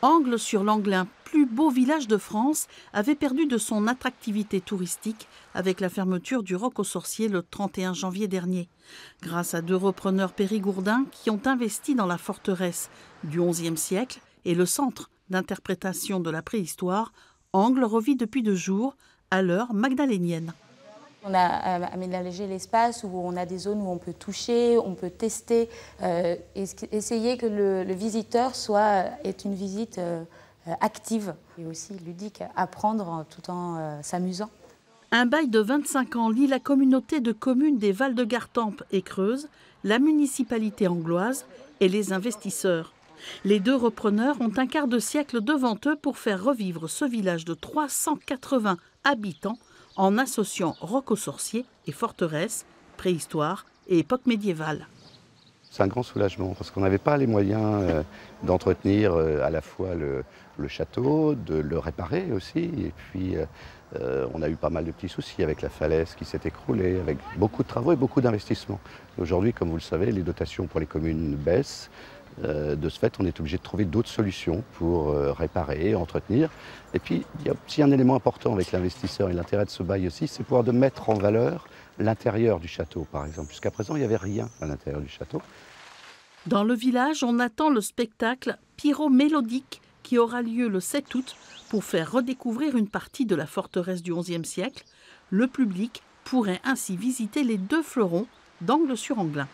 Angles-sur-l'Anglin, plus beau village de France, avait perdu de son attractivité touristique avec la fermeture du Roc aux Sorciers le 31 janvier dernier. Grâce à 2 repreneurs périgourdins qui ont investi dans la forteresse du XIe siècle et le centre d'interprétation de la préhistoire, Angles revit depuis 2 jours à l'heure magdalénienne. On a aménagé l'espace où on a des zones où on peut toucher, on peut tester, essayer que le visiteur ait une visite active et aussi ludique, apprendre tout en s'amusant. Un bail de 25 ans lie la communauté de communes des Val de Gartempe et Creuse, la municipalité angloise et les investisseurs. Les 2 repreneurs ont un quart de siècle devant eux pour faire revivre ce village de 380 habitants en associant Roc aux Sorciers et forteresse, préhistoire et époque médiévale. C'est un grand soulagement parce qu'on n'avait pas les moyens d'entretenir à la fois le château, de le réparer aussi. Et puis on a eu pas mal de petits soucis avec la falaise qui s'est écroulée, avec beaucoup de travaux et beaucoup d'investissements. Aujourd'hui, comme vous le savez, les dotations pour les communes baissent. De ce fait, on est obligé de trouver d'autres solutions pour réparer, entretenir. Et puis, il y a aussi un élément important avec l'investisseur et l'intérêt de ce bail aussi, c'est pouvoir de mettre en valeur l'intérieur du château, par exemple. Jusqu'à présent, il n'y avait rien à l'intérieur du château. Dans le village, on attend le spectacle Pyromélodique qui aura lieu le 7 août pour faire redécouvrir une partie de la forteresse du XIe siècle. Le public pourrait ainsi visiter les 2 fleurons d'Angles-sur-Anglin.